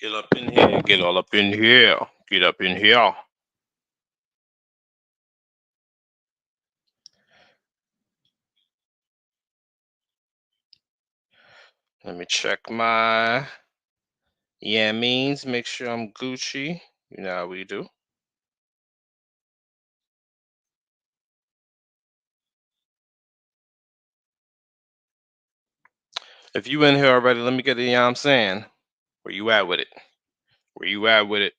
Get up in here. Get all up in here. Get up in here. Let me check my means. Make sure I'm Gucci. You know how we do. If you in here already, let me get it. You know what I'm saying? Where you at with it? Where you at with it?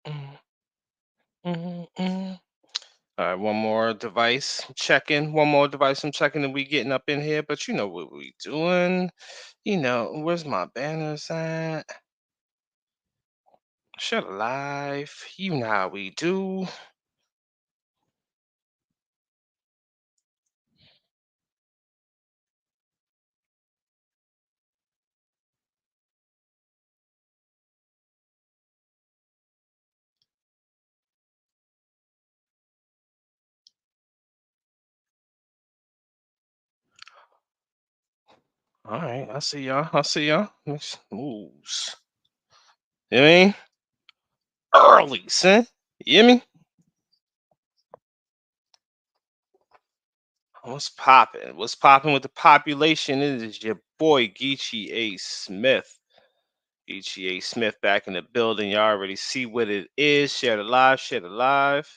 Mm, mm, mm. All right, one more device. I'm checking. One more device. I'm checking and we getting up in here. But you know what we doing. Where's my banners at? Shut alive. You know how we do. All right, I see y'all. I see y'all. Next moves. You know what I mean? Early, son. You hear me? What's popping? What's popping with the population? It is your boy Geechee A. Smith. Geechee A. Smith back in the building. Y'all already see what it is. Share the live, share the live.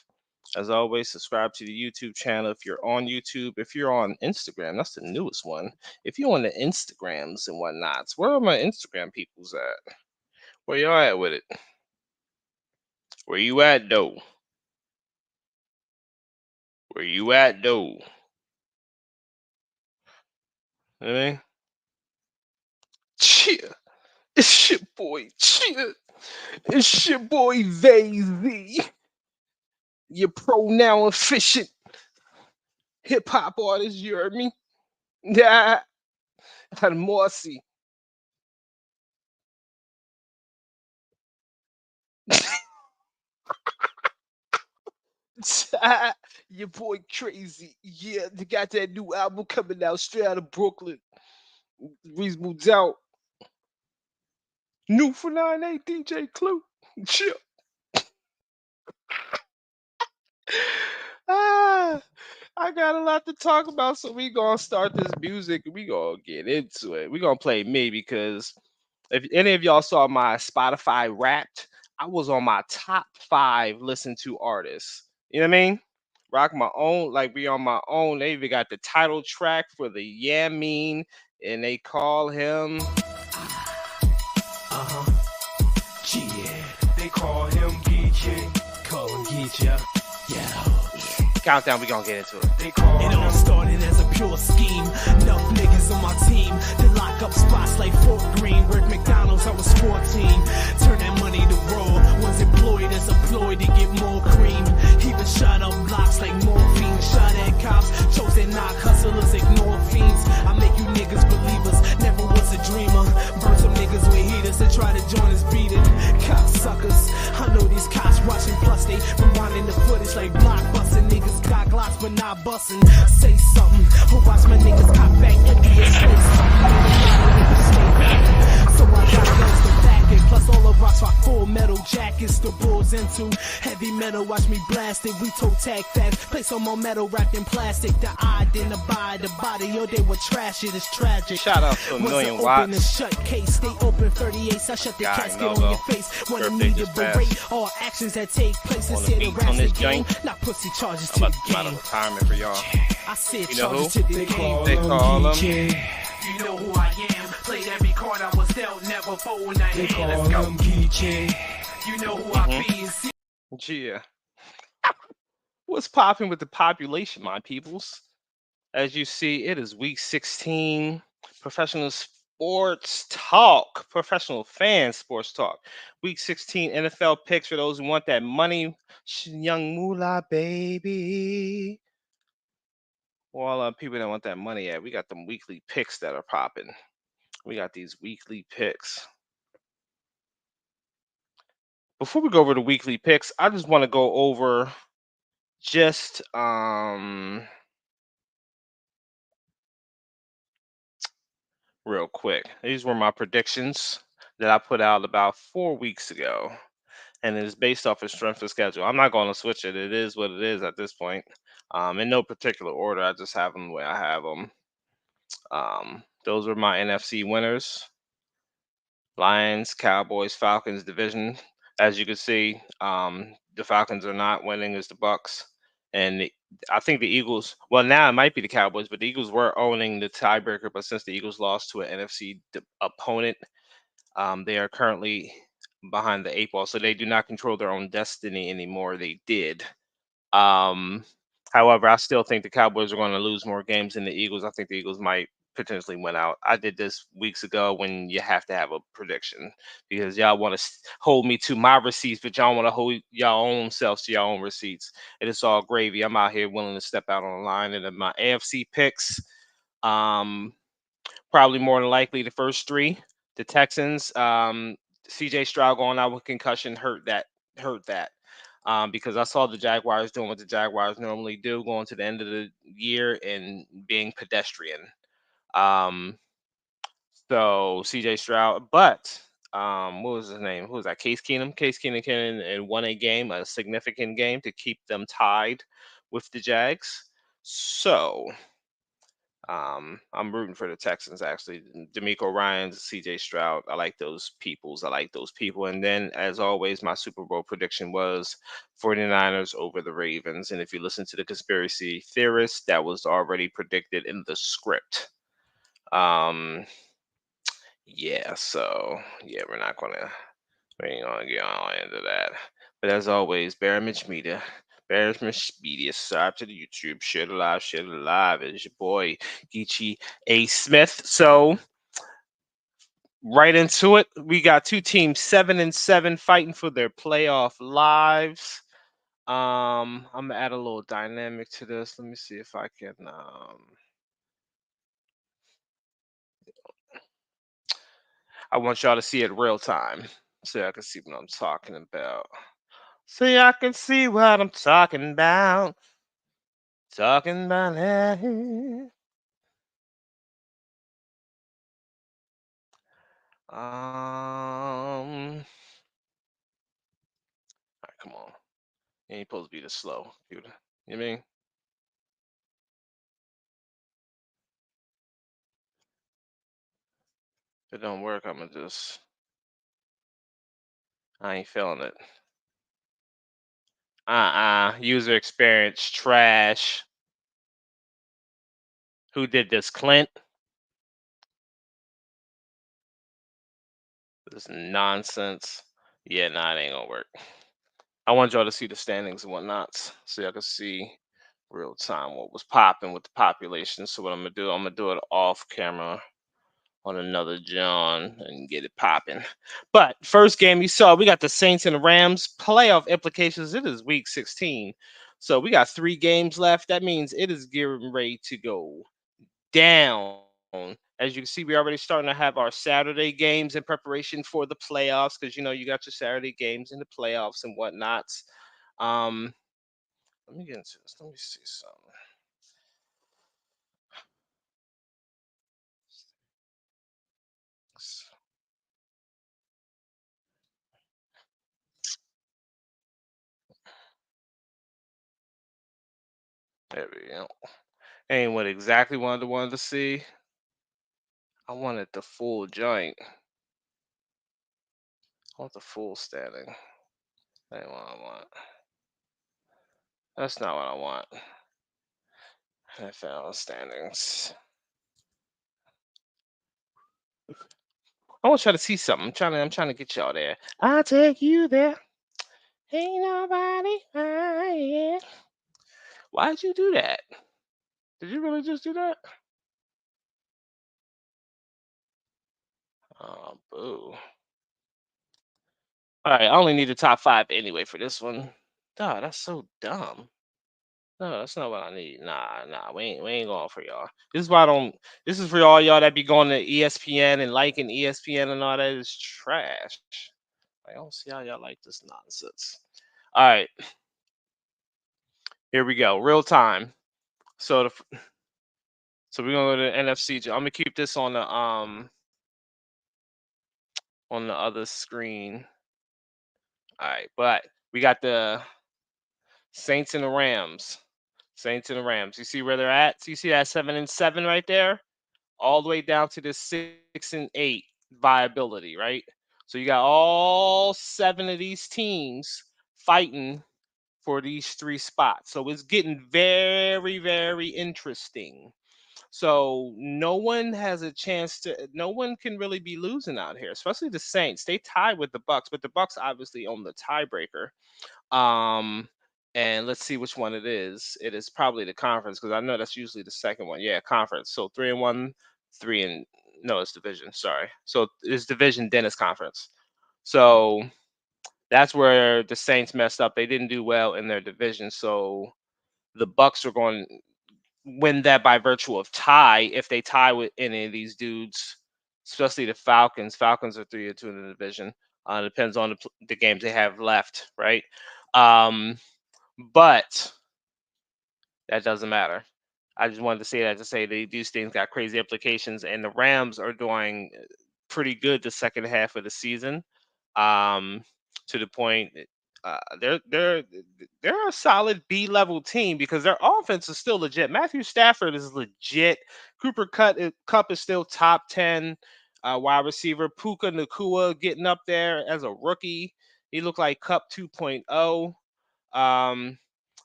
As always, subscribe to the YouTube channel if you're on YouTube. If you're on Instagram, that's the newest one. If you're on the Instagrams and whatnots, where are my Instagram peoples at? Where y'all at with it? Where you at though? Where you at though? You know what I mean? Cheer. It's your boy Cheer. It's your boy Vay. Your pronoun efficient hip hop artist, you heard me? Yeah. And Morsi. Your boy Crazy. Yeah, they got that new album coming out straight out of Brooklyn. Reasonable Doubt. New for 9-8 DJ Clue. Chill. Ah, I got a lot to talk about, so we gonna start this music and we gonna get into it. We gonna play me because if any of y'all saw my Spotify Wrapped, I was on my top 5 listen to artists. You know what I mean? Rock my own, like we on my own. They even got the title track for the Yamin, and they call him. Uh-huh. Yeah. They call him Geechee. Call him Geechee. Yeah. Countdown, we gonna get into it. It all started as a pure scheme. Enough niggas on my team to lock up spots like Fort Greene. Work McDonald's, I was 14. Turn that money to roll. Was employed as a ploy to get more cream. Even shot up blocks like morphine. Shot at cops, chose to knock hustlers, ignore fiends. I make you niggas believers, never was a dreamer. Burn some niggas with heaters and try to join us beating. Cocksuckers, I know these cops watching, plus they rewinding the footage like blockbuster niggas. Got glocks but not bustin'. Say something, or watch my niggas cop back empty as so I got guns to back it. Plus all the rocks rock full metal jackets. The bulls into heavy metal. Watch me blast it. We toe tag fast. Play some more metal wrapped in plastic. The eye didn't abide the body. Yo, they would trash it. It's tragic. Shout out to a million watts. Open and shut case. Stay open 38. I shut the casket on your face. Wanna need to berate all actions that take place and say the rest of the game. Not pussy charges to the game. Retirement for y'all. I said You know who? charges to the game. They call him. You know who I am. Played every card I was dealt, never fold. Now here, let's go. Geechee. You know who I be. Yeah. What's popping with the population, my peoples? As you see, it is week 16. Professional Sports talk, professional fan sports talk. Week 16 NFL picks for those who want that money. Young moolah, baby. Well, people that want that money at, we got them weekly picks that are popping. We got these weekly picks. Before we go over the weekly picks, I just want to go over just real quick. These were my predictions that I put out about 4 weeks ago, and it is based off of strength of schedule. I'm not going to switch it. It is what it is at this point. In no particular order. I just have them the way I have them. Those are my NFC winners: Lions, Cowboys, Falcons division. As you can see, the Falcons are not winning as the Bucks, and I think the Eagles. Well, now it might be the Cowboys, but the Eagles were owning the tiebreaker. But since the Eagles lost to an NFC opponent, they are currently behind the eight ball, so they do not control their own destiny anymore. They did. Um, However, I still think the Cowboys are going to lose more games than the Eagles. I think the Eagles might potentially win out. I did this weeks ago when you have to have a prediction because y'all want to hold me to my receipts, but y'all want to hold y'all own selves to your own receipts. And it's all gravy. I'm out here willing to step out on the line. And in my AFC picks, um, probably more than likely the first three. The Texans, CJ Stroud going out with concussion hurt that. Because I saw the Jaguars doing what the Jaguars normally do, going to the end of the year and being pedestrian. Um, so CJ Stroud, but what was his name? Who was that? Case Keenum. Case Keenum came in and won a game, a significant game, to keep them tied with the Jags. So I'm rooting for the Texans actually. D'Amico Ryans, CJ Stroud. I like those peoples. I like those people. And then, as always, my Super Bowl prediction was 49ers over the Ravens. And if you listen to the conspiracy theorists, that was already predicted in the script. Um, yeah, so yeah, we ain't gonna get all into that. But as always, Bear Mitch Media. Bear Mitch Media, subscribe to the YouTube, share it live, share it live. It's your boy Geechee A. Smith. So right into it. We got two teams 7-7 fighting for their playoff lives. I'm gonna add a little dynamic to this. Let me see if I can I want y'all to see it real time so y'all can see what I'm talking about. So y'all can see what I'm talking about. Talking about it. All right, come on. You ain't supposed to be this slow, dude. You know what I mean? If it don't work, I'm gonna just. I ain't feeling it. User experience trash. Who did this? Clint? This nonsense. Yeah, nah, it ain't gonna work. I want y'all to see the standings and whatnots so y'all can see real time what was popping with the population. So what I'm gonna do it off camera on another John and get it popping. But first game you saw, we got the Saints and the Rams playoff implications. It is week 16. So we got 3 games left. That means it is getting ready to go down. As you can see, we're already starting to have our Saturday games in preparation for the playoffs because you got your Saturday games in the playoffs and whatnots. Um, Let me get into this. Let me see something. There we go. Ain't what exactly wanted to see. I wanted the full joint. I want the full standing. That ain't what I want. That's not what I want. NFL standings. I want y'all to see something. I'm trying to get y'all there. I'll take you there. Ain't nobody higher. Why'd you do that? Did you really just do that? Oh, boo. All right, I only need the top five anyway for this one. Duh, that's so dumb. No, that's not what I need. Nah, we ain't going for y'all. This is why I don't. This is for all y'all that be going to ESPN and liking ESPN and all that is trash. I don't see how y'all like this nonsense. All right, here we go. Real time. So so we're gonna go to the NFC. I'm gonna keep this on the other screen. All right, but we got the Saints and the Rams. Saints and the Rams. You see where they're at? So you see that 7-7 right there, all the way down to the 6-8 viability, right? So you got all seven of these teams fighting for these three spots. So it's getting very, very interesting. So no one has a chance to. No one can really be losing out here, especially the Saints. They tied with the Bucks, but the Bucks obviously own the tiebreaker. Um, and let's see which one it is. It is probably the conference because I know that's usually the second one. Yeah, conference. So 3-1, three and no, it's division. Sorry. So it's division, then it's conference. So that's where the Saints messed up. They didn't do well in their division. So the Bucks are going to win that by virtue of tie if they tie with any of these dudes, especially the Falcons. Falcons are 3-2 in the division. Depends on the games they have left, right? Um, but that doesn't matter. I just wanted to say that to say these things got crazy implications, and the Rams are doing pretty good the second half of the season. Um, to the point, they're a solid B level team because their offense is still legit. Matthew Stafford is legit. Cup is still top 10 wide receiver. Puka Nakua getting up there as a rookie. He looked like Cup 2.0. Um,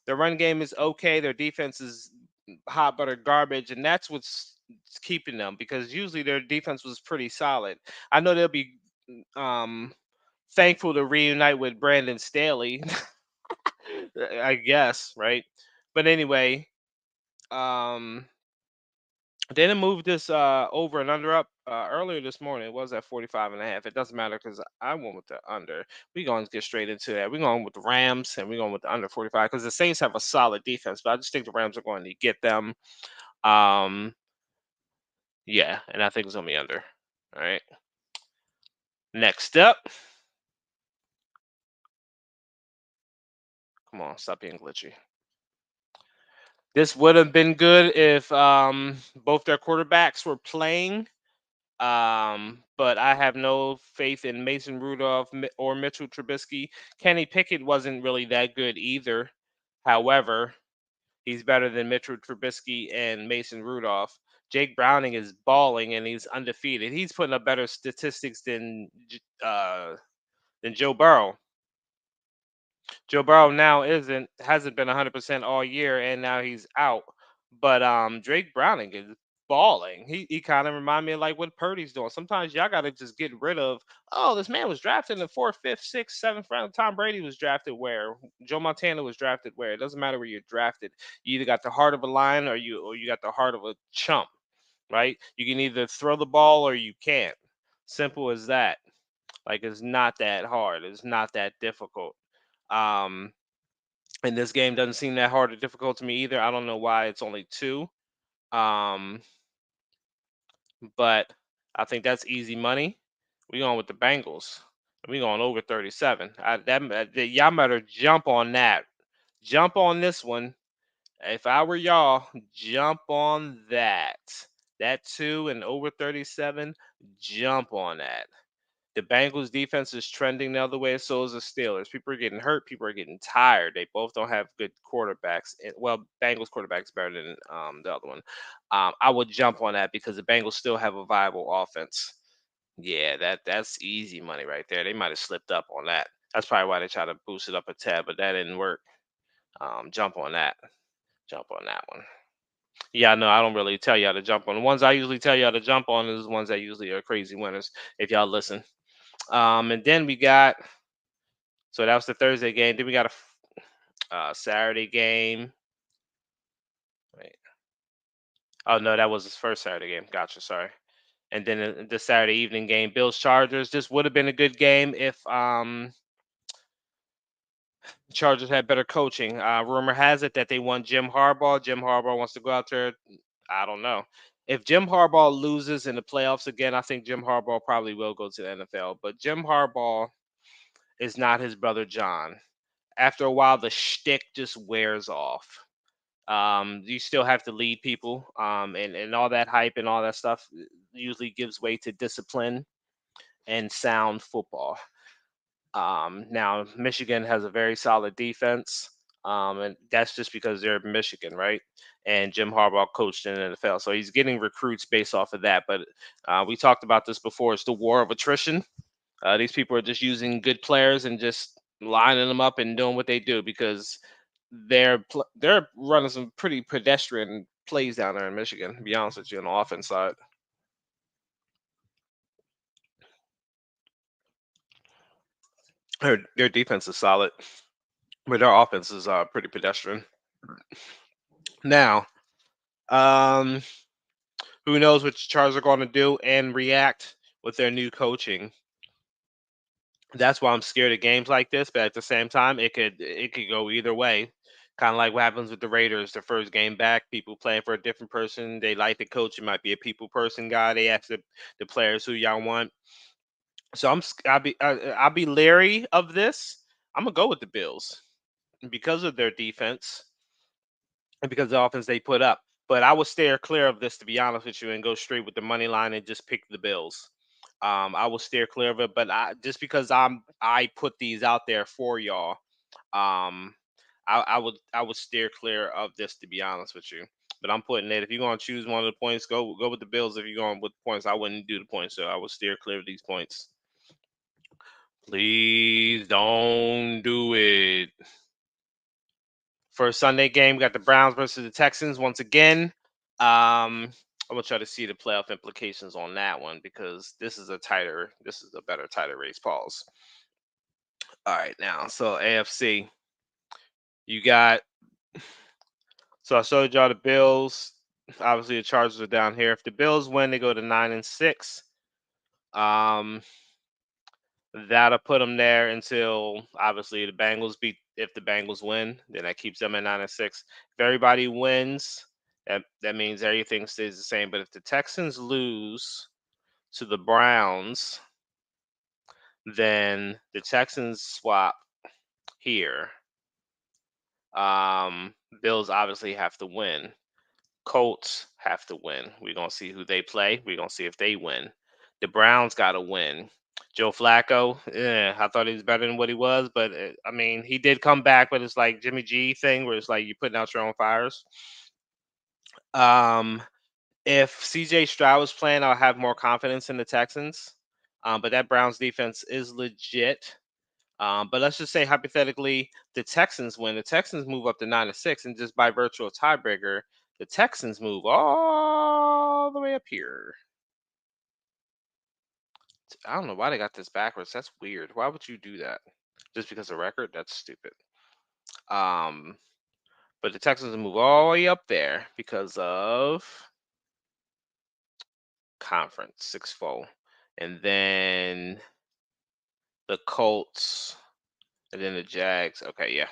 their run game is okay. Their defense is hot butter garbage, and that's what's keeping them because usually their defense was pretty solid. I know they'll be um, thankful to reunite with Brandon Staley, I guess, right? But anyway, um, they didn't move this over and under up earlier this morning. It was at 45.5. It doesn't matter because I went with the under. We're going to get straight into that. We're going with the Rams and we're going with the under 45 because the Saints have a solid defense, but I just think the Rams are going to get them. Um, yeah, and I think it's going to be under. All right. Next up. Come on, stop being glitchy. This would have been good if both their quarterbacks were playing. But I have no faith in Mason Rudolph or Mitchell Trubisky. Kenny Pickett wasn't really that good either. However, he's better than Mitchell Trubisky and Mason Rudolph. Jake Browning is balling and he's undefeated. He's putting up better statistics than Joe Burrow. Joe Burrow now hasn't been 100% all year, and now he's out. But Drake Browning is balling. He kind of remind me of like what Purdy's doing. Sometimes y'all got to just get rid of. Oh, this man was drafted in the fourth, fifth, sixth, seventh round. Tom Brady was drafted where? Joe Montana was drafted where? It doesn't matter where you're drafted. You either got the heart of a lion or you got the heart of a chump, right? You can either throw the ball or you can't. Simple as that. Like it's not that hard. It's not that difficult. Um, and this game doesn't seem that hard or difficult to me either. I don't know why it's only two. Um, but I think that's easy money. We going with the Bengals. We going over 37. Y'all better jump on that. Jump on this one. If I were y'all, jump on that. That two and over 37. Jump on that. The Bengals defense is trending the other way, so is the Steelers. People are getting hurt. People are getting tired. They both don't have good quarterbacks. Well, Bengals quarterback's better than the other one. I would jump on that because the Bengals still have a viable offense. Yeah, that's easy money right there. They might have slipped up on that. That's probably why they tried to boost it up a tad, but that didn't work. Jump on that. Jump on that one. Yeah, no, I don't really tell y'all to jump on. The ones I usually tell y'all to jump on is the ones that usually are crazy winners. If y'all listen. And then we got so that was the Thursday game. Then we got a Saturday game. Wait. Oh no, that was his first Saturday game. Gotcha. Sorry. And then the Saturday evening game, Bills Chargers. This would have been a good game if Chargers had better coaching. Rumor has it that they want Jim Harbaugh. Jim Harbaugh wants to go out there. I don't know. If Jim Harbaugh loses in the playoffs again, I think Jim Harbaugh probably will go to the NFL. But Jim Harbaugh is not his brother John. After a while, the shtick just wears off. You still have to lead people, and all that hype and all that stuff usually gives way to discipline and sound football. Now Michigan has a very solid defense, and that's just because they're Michigan, right? And Jim Harbaugh coached in the NFL, so he's getting recruits based off of that. But we talked about this before. It's the war of attrition. These people are just using good players and just lining them up and doing what they do because they're running some pretty pedestrian plays down there in Michigan. To be honest with you, on the offense side, their defense is solid, but their offense is pretty pedestrian. Now, um, who knows what the Chargers are going to do and react with their new coaching? That's why I'm scared of games like this. But at the same time, it could go either way. Kind of like what happens with the Raiders, the first game back, people playing for a different person. They like the coach. It might be a people person guy. They ask the players who y'all want. So I'll be leery of this. I'm gonna go with the Bills because of their defense and because of the offense they put up. But I would steer clear of this, to be honest with you, and go straight with the money line and just pick the Bills. I will steer clear of it, but just because I put these out there for y'all, um, I would steer clear of this, to be honest with you. But I'm putting it. If you're gonna choose one of the points, go with the Bills. If you're going with the points, I wouldn't do the points, so I would steer clear of these points. Please don't do it. First Sunday game, we got the Browns versus the Texans once again. I'm gonna try to see the playoff implications on that one because this is a better tighter race. Pause. All right, now so AFC, you got. So I showed y'all the Bills. Obviously, the Chargers are down here. If the Bills win, they go to 9-6. Um, That'll put them there until obviously the Bengals beat. If the Bengals win, then that keeps them at 9-6. If everybody wins, that means everything stays the same. But if the Texans lose to the Browns, then the Texans swap here. Bills obviously have to win. Colts have to win. We're gonna see who they play. We're gonna see if they win. The Browns got to win. Joe Flacco, I thought he was better than what he was, but I mean, he did come back, but it's like Jimmy G thing, where it's like you're putting out your own fires. Um, if CJ Stroud was playing, I'll have more confidence in the Texans. But that Browns defense is legit. But let's just say hypothetically the Texans win. The Texans move up to 9-6, and just by virtue of tiebreaker, the Texans move all the way up here. I don't know why they got this backwards. That's weird. Why would you do that? Just because of record? That's stupid. Um, but the Texans move all the way up there because of conference 6-4, and then the Colts, and then the Jags. Okay, yeah.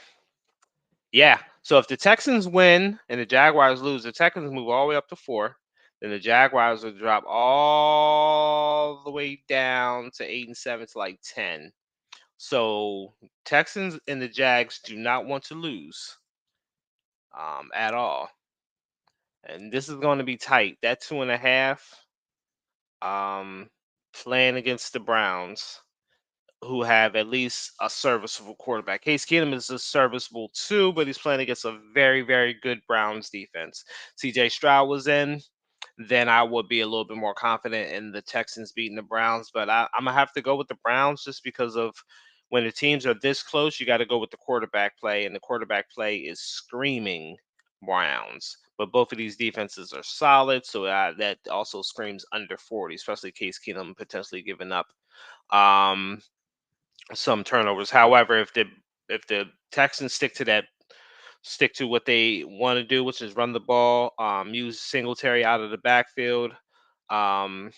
Yeah. So if the Texans win and the Jaguars lose, the Texans move all the way up to 4. Then the Jaguars will drop all the way down to 8-7 to like 10. So Texans and the Jags do not want to lose at all. And this is going to be tight. That 2.5 playing against the Browns, who have at least a serviceable quarterback. Case Keenum is a serviceable too, but he's playing against a very, very good Browns defense. CJ Stroud was in, then I would be a little bit more confident in the Texans beating the Browns. But I'm gonna have to go with the Browns just because of when the teams are this close, you got to go with the quarterback play, and the quarterback play is screaming Browns. But both of these defenses are solid, so that also screams under 40, especially Case Keenum potentially giving up some turnovers. However, if the Texans stick to what they want to do, which is run the ball, use Singletary out of the backfield, um,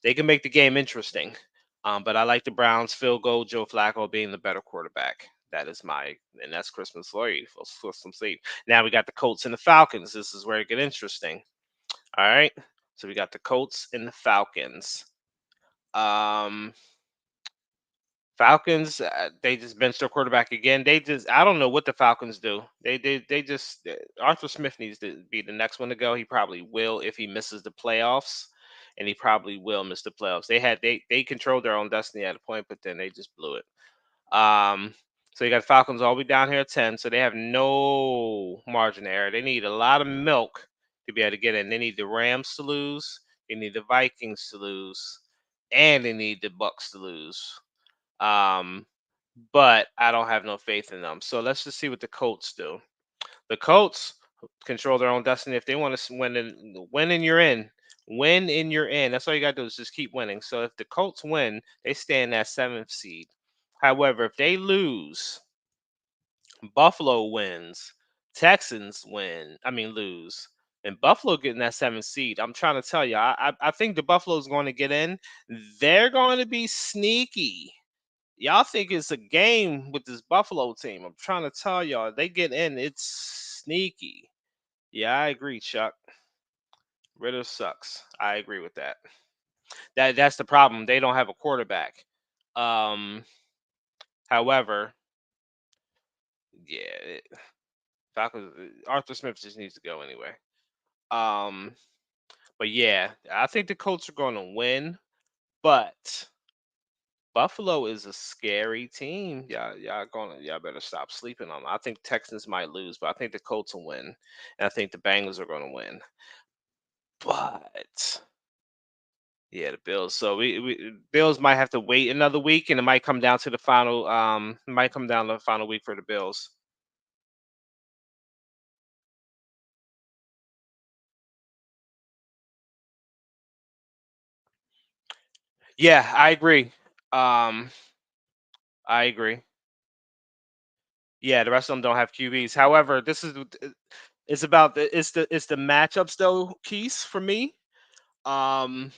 They can make the game interesting. But I like the Browns field goal, Joe Flacco being the better quarterback. That is my, and that's Christmas for you for some sleep. Now we got the Colts and the Falcons. This is where it get interesting. All right. So we got the Colts and the Falcons. Um, Falcons, they just benched their quarterback again. I don't know what the Falcons do. They just Arthur Smith needs to be the next one to go. He probably will if he misses the playoffs, and he probably will miss the playoffs. They controlled their own destiny at a point, but then they just blew it. Um, so you got Falcons all the way down here at 10, so they have no margin of error. They need a lot of milk to be able to get in. They need the Rams to lose, they need the Vikings to lose, and they need the Bucks to lose. Um, but I don't have no faith in them. So let's just see what the Colts do. The Colts control their own destiny. If they want to win and you're in. Win and you're in. That's all you got to do is just keep winning. So if the Colts win, they stay in that seventh seed. However, if they lose, Buffalo wins, Texans lose, and Buffalo getting that seventh seed. I'm trying to tell you, I think the Buffalo's going to get in. They're going to be sneaky. Y'all think it's a game with this Buffalo team. I'm trying to tell y'all, they get in, it's sneaky. Yeah, I agree, Chuck. Ritter sucks. I agree with that. That's the problem. They don't have a quarterback. Um, however, yeah, Falcons. Arthur Smith just needs to go anyway. Um, but yeah, I think the Colts are going to win, but Buffalo is a scary team. Y'all better stop sleeping on them. I think Texans might lose, but I think the Colts will win, and I think the Bengals are going to win. But yeah, the Bills. So we Bills might have to wait another week, and it might come down to the final. It might come down to the final week for the Bills. Yeah, I agree. Um, I agree. Yeah, the rest of them don't have QBs. However, this is it's about the matchups though, Keys for me. Um,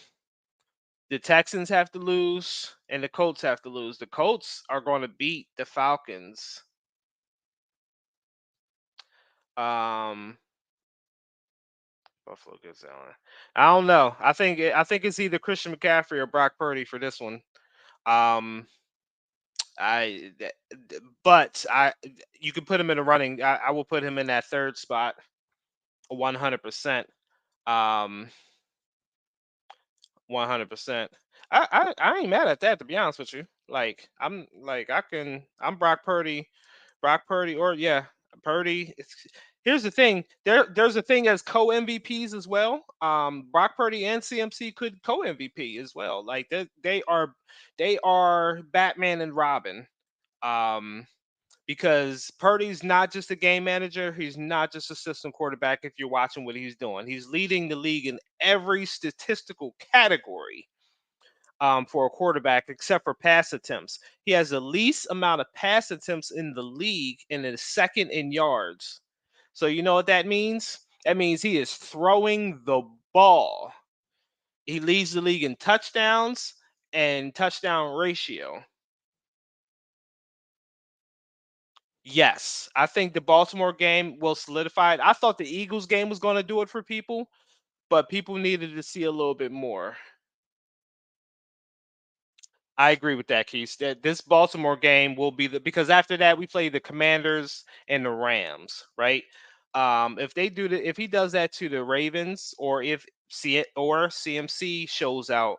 the Texans have to lose and the Colts have to lose. The Colts are going to beat the Falcons. Um, Buffalo gets that one. I don't know. I think it's either Christian McCaffrey or Brock Purdy for this one. Um, I th- but I you can put him in a running. I will put him in that third spot, 100%. Um, 100%. I ain't mad at that, to be honest with you. I'm Brock Purdy, or yeah, Purdy. Here's the thing. There's a thing as co MVPs as well. Brock Purdy and CMC could co MVP as well. Like they are Batman and Robin. Um, because Purdy's not just a game manager, he's not just a system quarterback. If you're watching what he's doing, he's leading the league in every statistical category for a quarterback except for pass attempts. He has the least amount of pass attempts in the league and is second in yards. So you know what that means? That means he is throwing the ball. He leads the league in touchdowns and touchdown ratio. Yes, I think the Baltimore game will solidify it. I thought the Eagles game was going to do it for people, but people needed to see a little bit more. I agree with that, Keith. That this Baltimore game will be because after that we play the Commanders and the Rams, right? If he does that to the Ravens, or if CMC shows out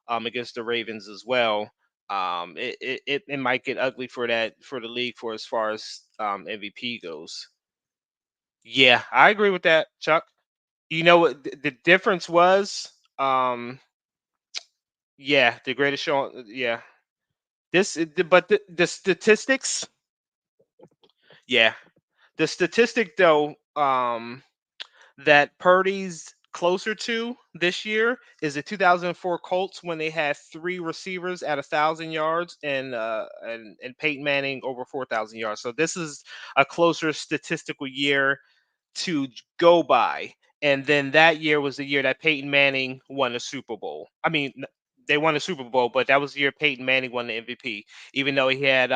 against the Ravens as well, it might get ugly for the league for as far as MVP goes. Yeah, I agree with that, Chuck. You know what the difference was? Yeah, the greatest show. Yeah, but the statistics, yeah, the statistic though, that Purdy's closer to this year is the 2004 Colts when they had three receivers at 1,000 yards and Peyton Manning over 4,000 yards. So this is a closer statistical year to go by. And then that year was the year that Peyton Manning won the Super Bowl. I mean, they won the Super Bowl, but that was the year Peyton Manning won the MVP. Even though he had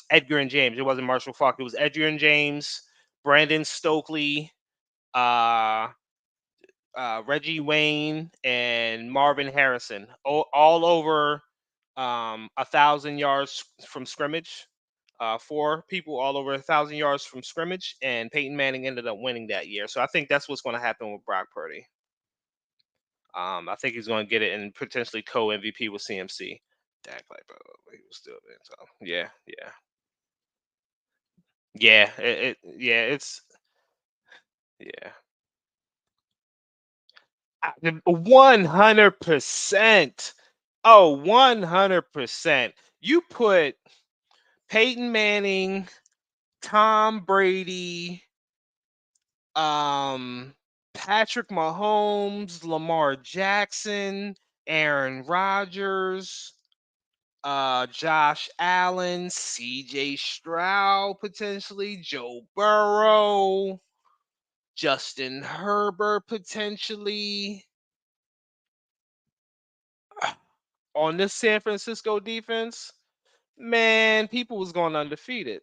Edgar and James, it wasn't Marshall Faulk. It was Edgar and James, Brandon Stokely, uh, Reggie Wayne, and Marvin Harrison, all over 1,000 yards from scrimmage. Four people all over 1,000 yards from scrimmage, and Peyton Manning ended up winning that year. So I think that's what's going to happen with Brock Purdy. I think he's going to get it and potentially co-MVP with CMC. Dak, like, bro, he was still there. So yeah, yeah, yeah. Yeah, it's yeah. 100%. Oh, 100%. You put Peyton Manning, Tom Brady, um, Patrick Mahomes, Lamar Jackson, Aaron Rodgers, Josh Allen, CJ Stroud, potentially, Joe Burrow, Justin Herbert, potentially, on this San Francisco defense. Man, people was going undefeated.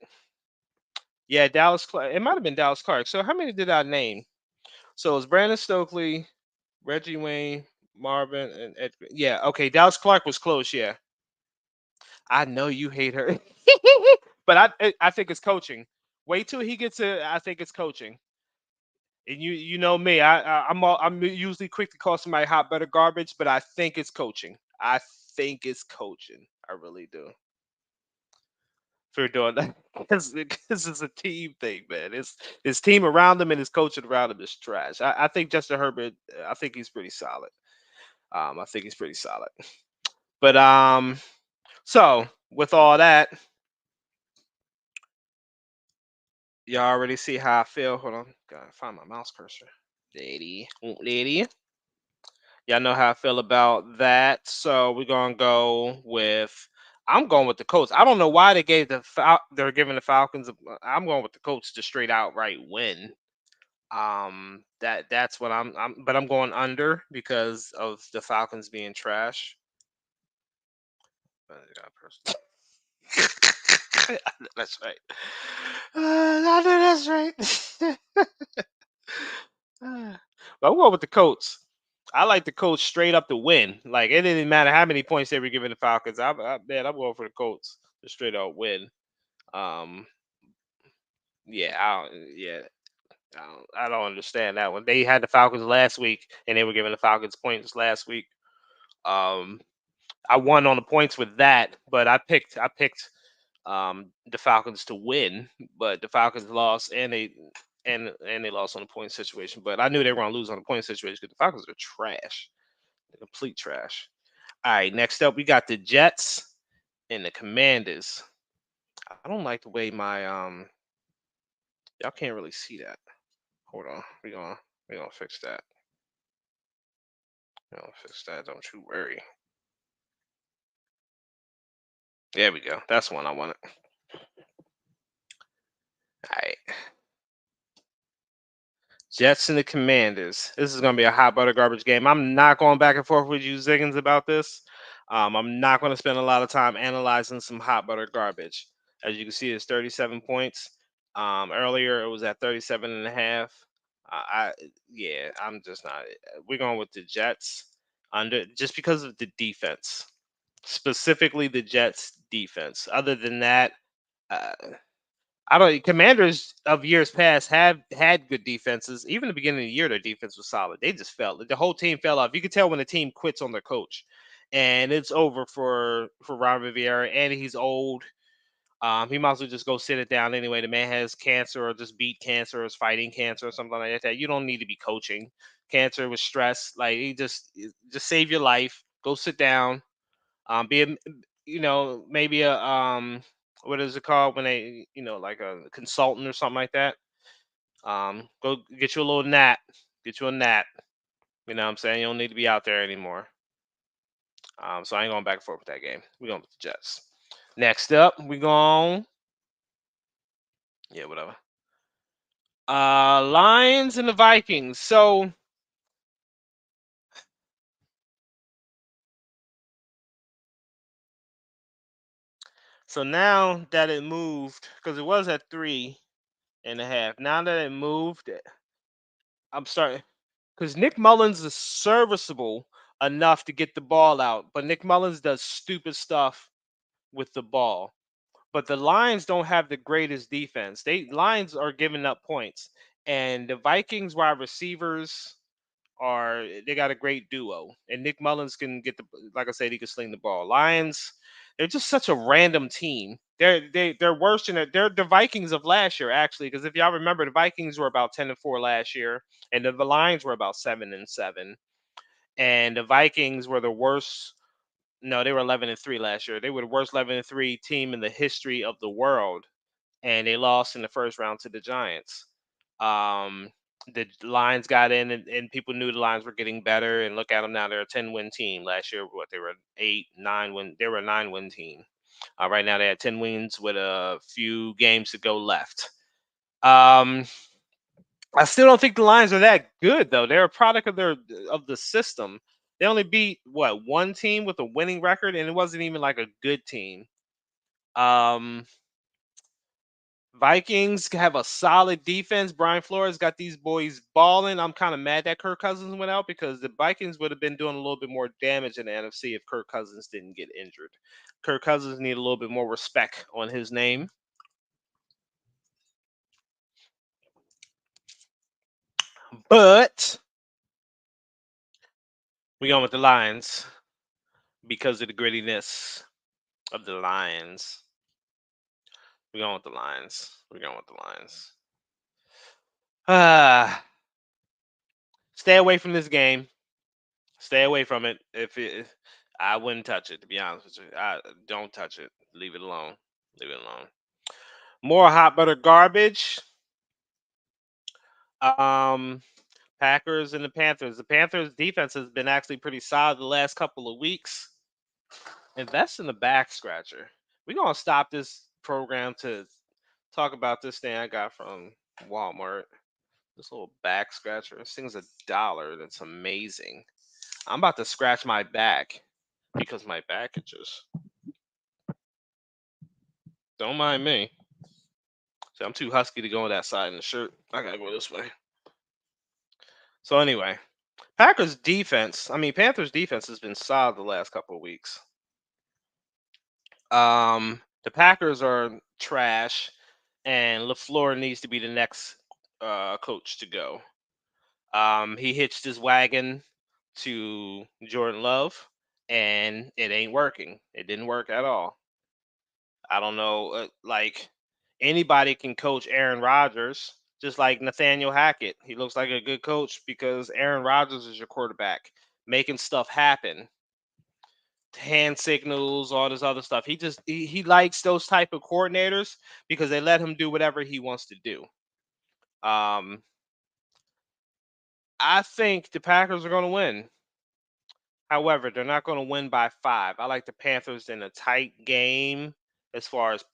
Yeah, Dallas Clark. It might have been Dallas Clark. So how many did I name? So it was Brandon Stokely, Reggie Wayne, Marvin, and Edgar. Yeah, okay. Dallas Clark was close. Yeah, I know you hate her, but I think it's coaching. Wait till he gets to. I think it's coaching. And you know me. I'm usually quick to call somebody hot butter garbage, but I think it's coaching. I think it's coaching. I really do. For doing that, because it's a team thing, man. It's his team around him and his coaching around him is trash. I think Justin Herbert. I think he's pretty solid. I think he's pretty solid. But so with all that, you already see how I feel. Hold on, gotta find my mouse cursor. Lady. Y'all know how I feel about that. So we're gonna go with. I'm going with the Colts. I don't know why they gave they're giving the Falcons. I'm going with the Colts to straight outright win. That's what but I'm going under because of the Falcons being trash. That's right. I know that's right. But I'm going with the Colts. I like the Colts straight up to win. Like it didn't matter how many points they were giving the Falcons. Man, I'm going for the Colts to straight up win. Um, yeah, I don't understand that one. They had the Falcons last week, and they were giving the Falcons points last week. Um, I won on the points with that, but I picked the Falcons to win, but the Falcons lost, and they lost on the point situation. But I knew they were going to lose on the point situation because the Falcons are trash, they're complete trash. All right, next up we got the Jets and the Commanders. I don't like the way my y'all can't really see that. Hold on, we gonna fix that. We gonna fix that. Don't you worry. There we go. That's the one I wanted. All right. Jets and the Commanders. This is going to be a hot butter garbage game. I'm not going back and forth with you, Ziggins, about this. I'm not going to spend a lot of time analyzing some hot butter garbage. As you can see, it's 37 points. Earlier, it was at 37 and a half. I'm just not. We're going with the Jets under just because of the defense, specifically the Jets defense. Other than that, uh, I don't. Commanders of years past have had good defenses. Even the beginning of the year, their defense was solid. They just fell. The whole team fell off. You can tell when the team quits on their coach, and it's over for Ron Rivera. And he's old. He might as well just go sit it down anyway. The man has cancer, or just beat cancer, or is fighting cancer, or something like that. You don't need to be coaching. Cancer with stress, like he just save your life. Go sit down. Be a maybe a what is it called when they like a consultant or something like that. Go get you a little nap. Get you a nap. You know what I'm saying? You don't need to be out there anymore. So I ain't going back and forth with that game. We're going with the Jets. Next up, we going. Yeah, whatever. Lions and the Vikings. So So now that it moved, because it was at 3.5. Now that it moved, I'm starting because Nick Mullins is serviceable enough to get the ball out, but Nick Mullins does stupid stuff with the ball. But the Lions don't have the greatest defense. Lions are giving up points, and the Vikings wide receivers they got a great duo, and Nick Mullins can get the like I said, he can sling the ball. Lions, they're just such a random team. They're worse than they're the Vikings of last year actually, because if y'all remember, the Vikings were about 10-4 last year, and the Lions were about 7-7, and the Vikings were the worst. No, they were 11-3 last year. They were the worst 11-3 team in the history of the world, and they lost in the first round to the Giants. Um, the Lions got in, and people knew the Lions were getting better. And look at them now; they're a 10-win team. Last year, what they were 8, 9 win. They were a 9-win team. Right now, they had 10 wins with a few games to go left. I still don't think the Lions are that good, though. They're a product of the system. They only beat one team with a winning record, and it wasn't even like a good team. Um, Vikings have a solid defense. Brian Flores got these boys balling. I'm kind of mad that Kirk Cousins went out, because the Vikings would have been doing a little bit more damage in the NFC if Kirk Cousins didn't get injured. Kirk Cousins need a little bit more respect on his name. But we going with the Lions because of the grittiness of the Lions. We're going with the Lions. We're going with the Lions. Stay away from this game. Stay away from it. I wouldn't touch it, to be honest with you. I don't touch it. Leave it alone. Leave it alone. More hot butter garbage. Packers and the Panthers. The Panthers defense has been actually pretty solid the last couple of weeks. Invest in the back scratcher. We're gonna stop this program to talk about this thing I got from Walmart. This little back scratcher. This thing's $1. That's amazing. I'm about to scratch my back because my back itches. Don't mind me. See, I'm too husky to go on that side in the shirt. I gotta go this way. So anyway, Packers defense. I mean, Panthers defense has been solid the last couple of weeks. The Packers are trash, and LaFleur needs to be the next coach to go. He hitched his wagon to Jordan Love, and it ain't working. It didn't work at all. I don't know. Like, anybody can coach Aaron Rodgers, just like Nathaniel Hackett. He looks like a good coach because Aaron Rodgers is your quarterback, making stuff happen, hand signals, all this other stuff. He likes those type of coordinators because they let him do whatever he wants to do. Um, I think the Packers are going to win. However, they're not going to win by 5. I like the Panthers in a tight game as far as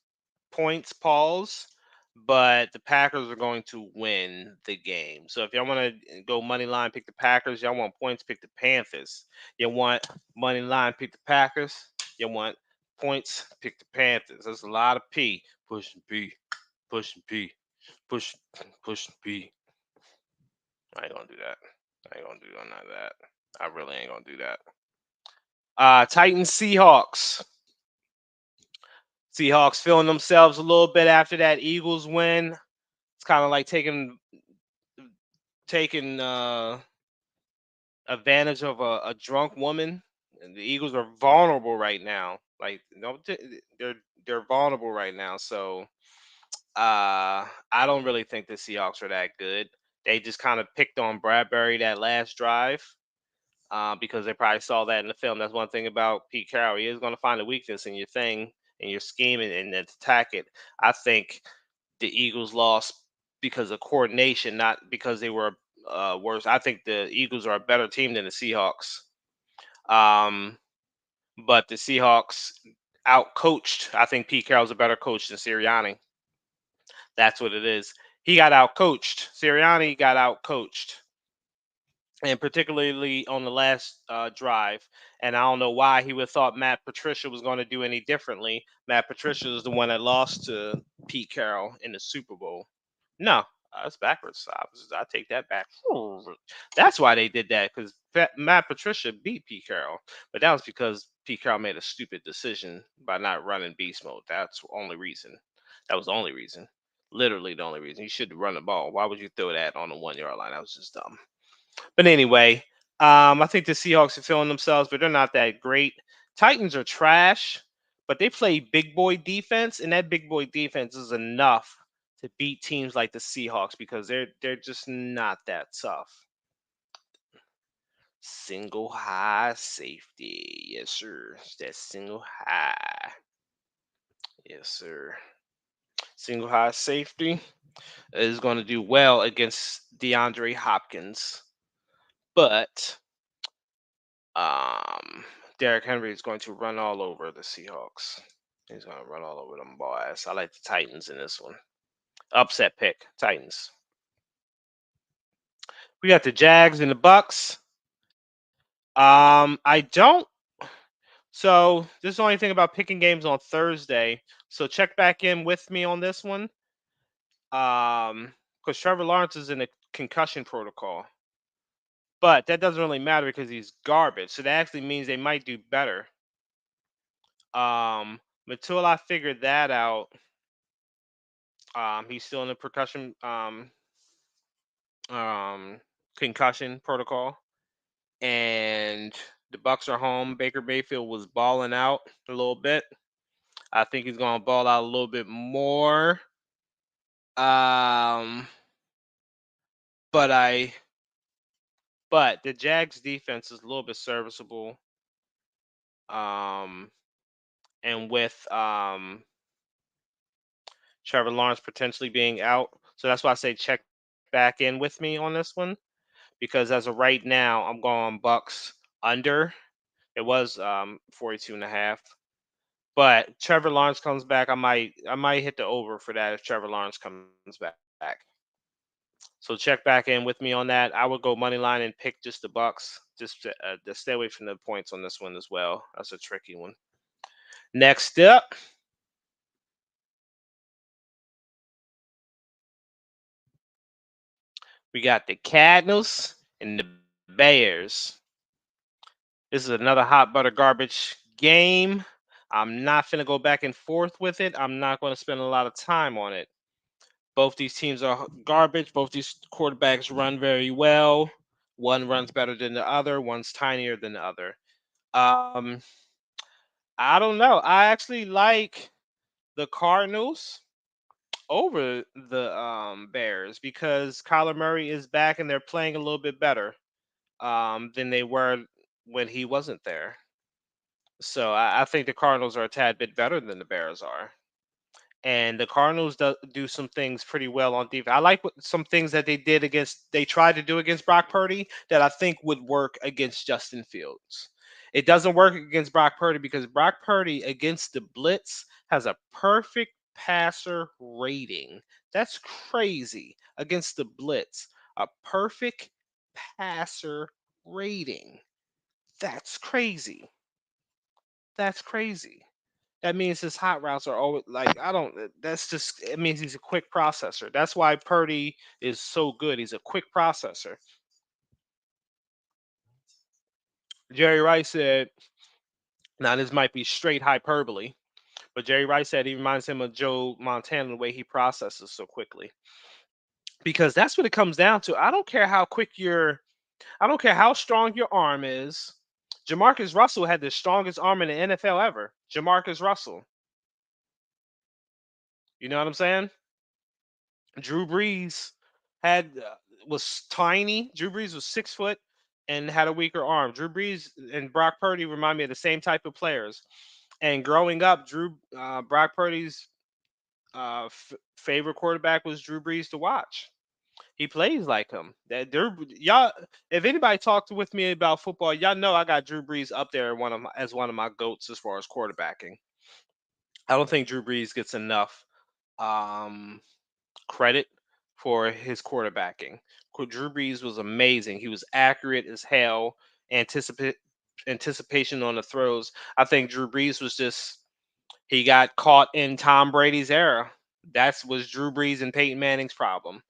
points, Pauls, but the Packers are going to win the game. So if y'all want to go money line, pick the Packers. Y'all want points, pick the Panthers. You want money line, pick the Packers. You want points, pick the Panthers. There's a lot of P. Push and P. Push and P. Push and P. I ain't gonna do that. I ain't gonna do none of that. I really ain't gonna do that. Titans Seahawks. Seahawks feeling themselves a little bit after that Eagles win. It's kind of like taking advantage of a drunk woman. And the Eagles are vulnerable right now. Like, they're vulnerable right now. So I don't really think the Seahawks are that good. They just kind of picked on Bradbury that last drive. Because they probably saw that in the film. That's one thing about Pete Carroll. He is going to find a weakness in your thing, in your scheme, and attack it. I think the Eagles lost because of coordination, not because they were worse. I think the Eagles are a better team than the Seahawks. But the Seahawks out-coached. I think Pete Carroll's a better coach than Sirianni. That's what it is. He got out-coached. Sirianni got out-coached. and particularly on the last drive. And I don't know why he would have thought Matt Patricia was going to do any differently. Matt Patricia is the one that lost to Pete Carroll in the Super Bowl. No, that's backwards. I take that back. That's why they did that, because Matt Patricia beat Pete Carroll, but that was because Pete Carroll made a stupid decision by not running beast mode. That's the only reason. That was the only reason. Literally the only reason. You should run the ball. Why would you throw that on the 1 yard line? That was just dumb. But anyway, I think the Seahawks are feeling themselves, but they're not that great. Titans are trash, but they play big boy defense, and that big boy defense is enough to beat teams like the Seahawks because they're just not that tough. Single high safety, yes sir. That single high, yes sir. Single high safety is going to do well against DeAndre Hopkins, but Um, Derrick Henry is going to run all over the Seahawks. He's going to run all over them boys. I like the Titans in this one. Upset pick, Titans. We got the Jags and the Bucks. I don't. So this is the only thing about picking games on Thursday. So check back in with me on this one. Because Trevor Lawrence is in a concussion protocol, but that doesn't really matter because he's garbage. So that actually means they might do better. Until I figured that out, he's still in the um, concussion protocol, and the Bucks are home. Baker Mayfield was balling out a little bit. I think he's going to ball out a little bit more. Um, but the Jags defense is a little bit serviceable. Um, and with Trevor Lawrence potentially being out, so that's why I say check back in with me on this one, because as of right now, I'm going Bucks under. It was 42 and a half. But Trevor Lawrence comes back, I might hit the over for that if Trevor Lawrence comes back. So check back in with me on that. I would go money line and pick just the Bucks, just to stay away from the points on this one as well. That's a tricky one. Next up, we got the Cardinals and the Bears. This is another hot butter garbage game. I'm not going to go back and forth with it. I'm not going to spend a lot of time on it. Both these teams are garbage. Both these quarterbacks run very well. One runs better than the other. One's tinier than the other. Um, I don't know. I actually like the Cardinals over the Bears because Kyler Murray is back and they're playing a little bit better than they were when he wasn't there. So I think the Cardinals are a tad bit better than the Bears are. And the Cardinals do some things pretty well on defense. I like some things that they tried to do against Brock Purdy that I think would work against Justin Fields. It doesn't work against Brock Purdy because Brock Purdy against the blitz has a perfect passer rating. That's crazy against the blitz. A perfect passer rating. That's crazy. That's crazy. That means his hot routes are always like I don't. That's just it means he's a quick processor. That's why Purdy is so good. He's a quick processor. Jerry Rice said, now this might be straight hyperbole, but Jerry Rice said he reminds him of Joe Montana the way he processes so quickly. Because that's what it comes down to. I don't care how strong your arm is. Jamarcus Russell had the strongest arm in the NFL ever. Jamarcus Russell. You know what I'm saying? Drew Brees had was tiny. Drew Brees was 6 foot and had a weaker arm. Drew Brees and Brock Purdy remind me of the same type of players. And growing up, Brock Purdy's favorite quarterback was Drew Brees to watch. He plays like him. Y'all, if anybody talked with me about football, y'all know I got Drew Brees up there as one of my goats as far as quarterbacking. I don't think Drew Brees gets enough um, credit for his quarterbacking. Drew Brees was amazing. He was accurate as hell. Anticipation on the throws. I think Drew Brees was just he got caught in Tom Brady's era. That was Drew Brees and Peyton Manning's problem.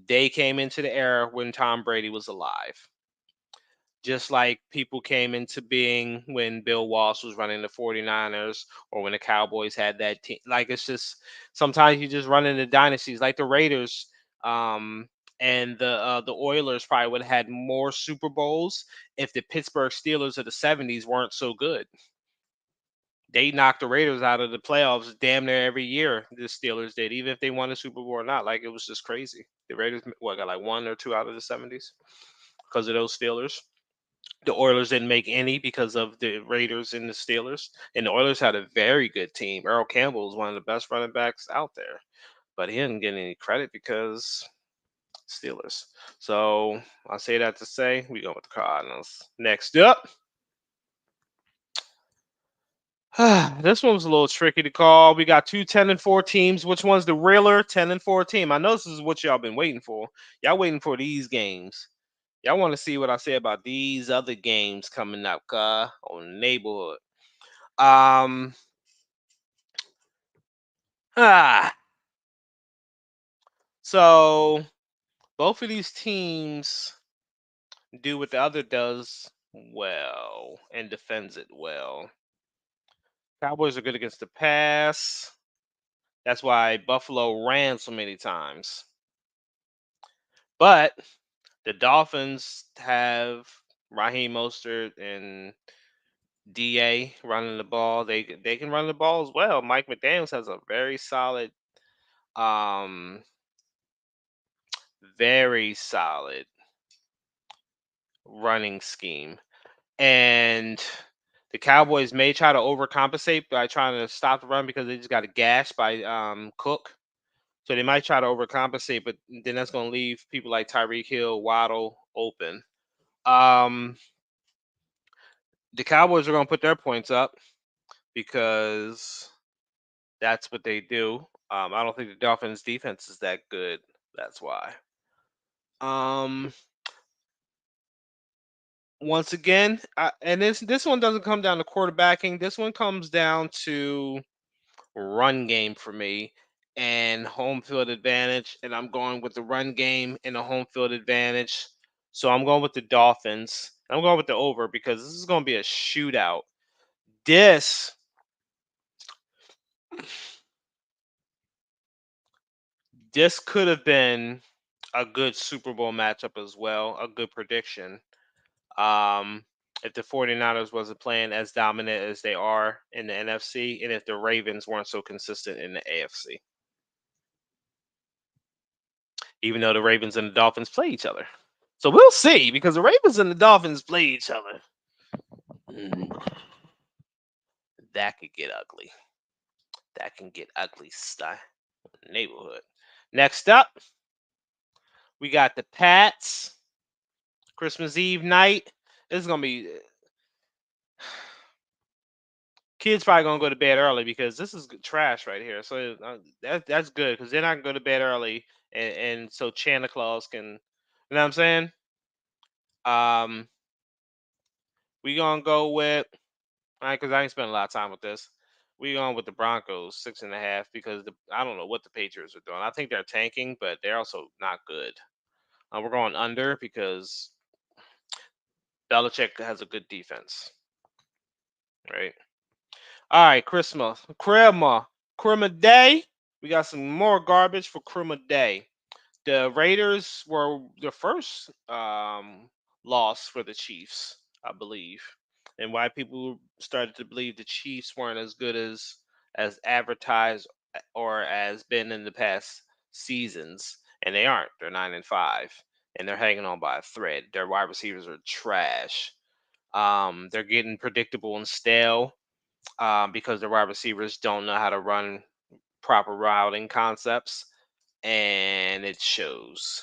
They came into the era when Tom Brady was alive. Just like people came into being when Bill Walsh was running the 49ers or when the Cowboys had that team. Like it's just sometimes you just run into dynasties like the Raiders and the Oilers probably would have had more Super Bowls if the Pittsburgh Steelers of the 70s weren't so good. They knocked the Raiders out of the playoffs damn near every year. The Steelers did, even if they won the Super Bowl or not. Like it was just crazy. The Raiders got like 1 or 2 out of the 70s because of those Steelers. The Oilers didn't make any because of the Raiders and the Steelers. And the Oilers had a very good team. Earl Campbell was one of the best running backs out there, but he didn't get any credit because Steelers. So I say that to say we go with the Cardinals. Next up. This one was a little tricky to call. We got 2 10-4 teams. Which one's the realer 10-4 team? I know this is what y'all been waiting for. Y'all waiting for these games. Y'all want to see what I say about these other games coming up on the neighborhood. So both of these teams do what the other does well and defends it well. Cowboys are good against the pass. That's why Buffalo ran so many times. But the Dolphins have Raheem Mostert and DA running the ball. They can run the ball as well. Mike McDaniels has a um, very solid running scheme. And the Cowboys may try to overcompensate by trying to stop the run because they just got a gash by Cook. So they might try to overcompensate, but then that's going to leave people like Tyreek Hill, Waddle open. The Cowboys are going to put their points up because that's what they do. I don't think the Dolphins' defense is that good. That's why. Once again, and this one doesn't come down to quarterbacking. This one comes down to run game for me and home field advantage. And I'm going with the run game and the home field advantage. So I'm going with the Dolphins. I'm going with the over because this is going to be a shootout. This could have been a good Super Bowl matchup as well, a good prediction. If the 49ers wasn't playing as dominant as they are in the NFC, and if the Ravens weren't so consistent in the AFC. Even though the Ravens and the Dolphins play each other. So we'll see, because the Ravens and the Dolphins play each other. That could get ugly. That can get ugly style neighborhood. Next up, we got the Pats. Christmas Eve night. This is gonna be kids probably gonna go to bed early because this is trash right here. So that's good because they're not gonna go to bed early, and so Santa Claus can, you know what I'm saying? We gonna go with all right because I ain't spent a lot of time with this. We going with the Broncos 6.5 because I don't know what the Patriots are doing. I think they're tanking, but they're also not good. We're going under because Belichick has a good defense, right? All right, Christmas Day. We got some more garbage for Christmas Day. The Raiders were the first loss for the Chiefs, I believe, and why people started to believe the Chiefs weren't as good as advertised or as been in the past seasons, and they aren't. They're 9-5, and they're hanging on by a thread. Their wide receivers are trash. They're getting predictable and stale because the wide receivers don't know how to run proper routing concepts, and it shows.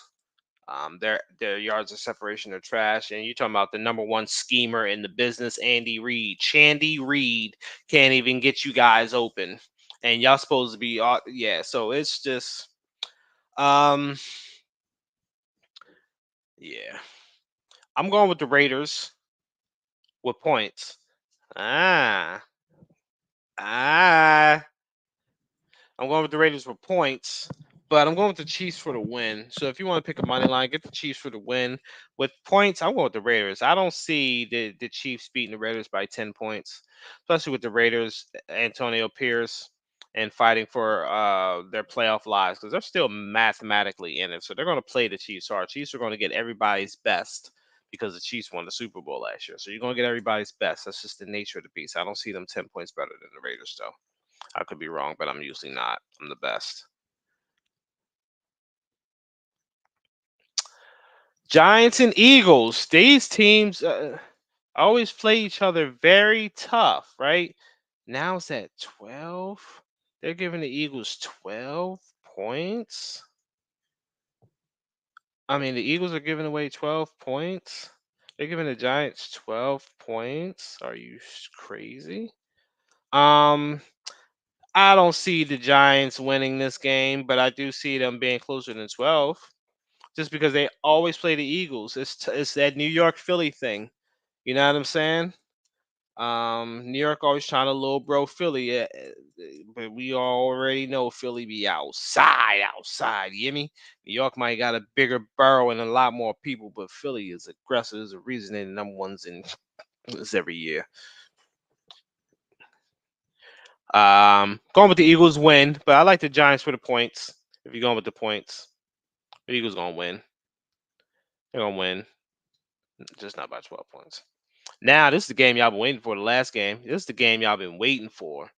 Their yards of separation are trash, and you're talking about the number one schemer in the business, Andy Reid. Shandy Reid can't even get you guys open, and y'all supposed to be yeah. So it's just Yeah. I'm going with the Raiders with points. I'm going with the Raiders with points, but I'm going with the Chiefs for the win. So if you want to pick a money line, get the Chiefs for the win. With points, I'm going with the Raiders. I don't see the Chiefs beating the Raiders by 10 points, especially with the Raiders, Antonio Pierce, and fighting for their playoff lives because they're still mathematically in it. So they're going to play the Chiefs hard. Chiefs are going to get everybody's best because the Chiefs won the Super Bowl last year. So you're going to get everybody's best. That's just the nature of the beast. I don't see them 10 points better than the Raiders, though. I could be wrong, but I'm usually not. I'm the best. Giants and Eagles. These teams always play each other very tough, right? Now it's at 12. They're giving the Eagles 12 points. I mean, the Eagles are giving away 12 points. They're giving the Giants 12 points. Are you crazy? I don't see the Giants winning this game, but I do see them being closer than 12 just because they always play the Eagles. It's that New York Philly thing. You know what I'm saying? New York always trying to little bro Philly, but we already know Philly be outside. You hear me? New York might got a bigger borough and a lot more people, but Philly is aggressive. There's a reason they're the number ones in this every year. Going with the Eagles win, but I like the Giants for the points. If you're going with the points, the Eagles gonna win. They're gonna win, just not by 12 points. Now this is the game y'all been waiting for. The last game. This is the game y'all been waiting for.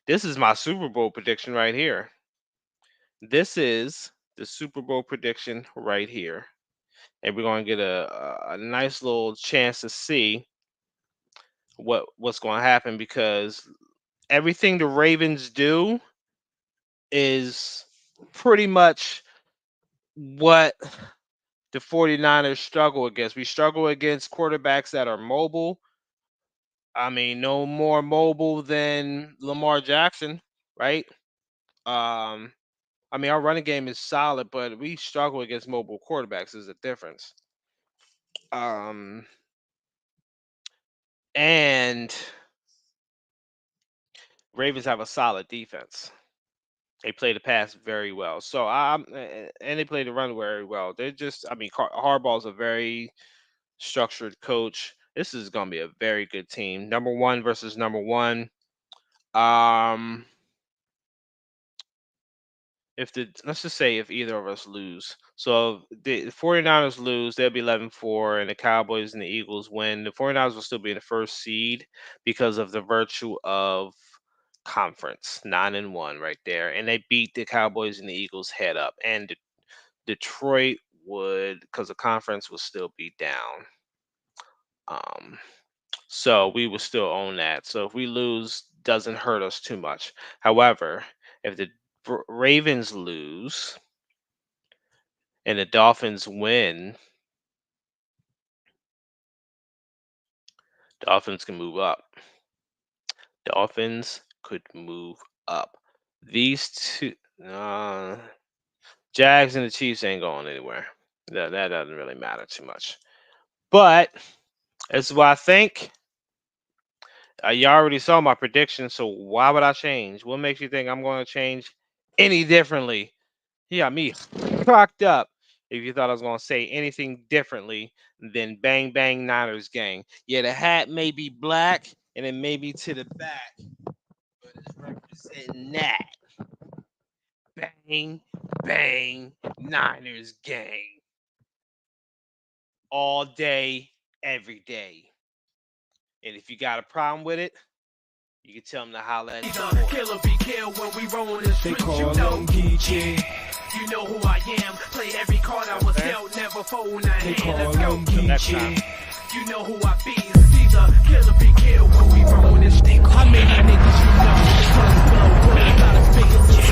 This is my Super Bowl prediction right here. This is the Super Bowl prediction right here, and we're gonna get a nice little chance to see what's going to happen because everything the Ravens do is pretty much what the 49ers struggle against. We struggle against quarterbacks that are mobile. I mean, no more mobile than Lamar Jackson, right? I mean, our running game is solid, but we struggle against mobile quarterbacks. Is a difference. And Ravens have a solid defense. They play the pass very well. So and they play the run very well. They're just, I mean, Harbaugh's a very structured coach. This is going to be a very good team. Number one versus number one. Let's just say if either of us lose. So if the 49ers lose, they'll be 11-4, and the Cowboys and the Eagles win. The 49ers will still be in the first seed because of the virtue of conference, 9-1 right there. And they beat the Cowboys and the Eagles head up. And Detroit would, because the conference will still be down. So we will still own that. So if we lose, doesn't hurt us too much. However, if the Ravens lose and the Dolphins win, Dolphins can move up. Dolphins could move up. These two, Jags and the Chiefs ain't going anywhere. That doesn't really matter too much. But that's what I think. You already saw my prediction, so why would I change? What makes you think I'm going to change any differently? You got me fucked up if you thought I was going to say anything differently than Bang Bang Niners gang. Yeah, the hat may be black and it may be to the back, but it's representing that. Bang Bang Niners gang. All day, every day. And if you got a problem with it, you can tell them to holler at the Killer be killed when we roll the streets. You know Geechee. You know who I am. Play every card I was dealt, never fold a hand. Let's go Geechee. You know who I be.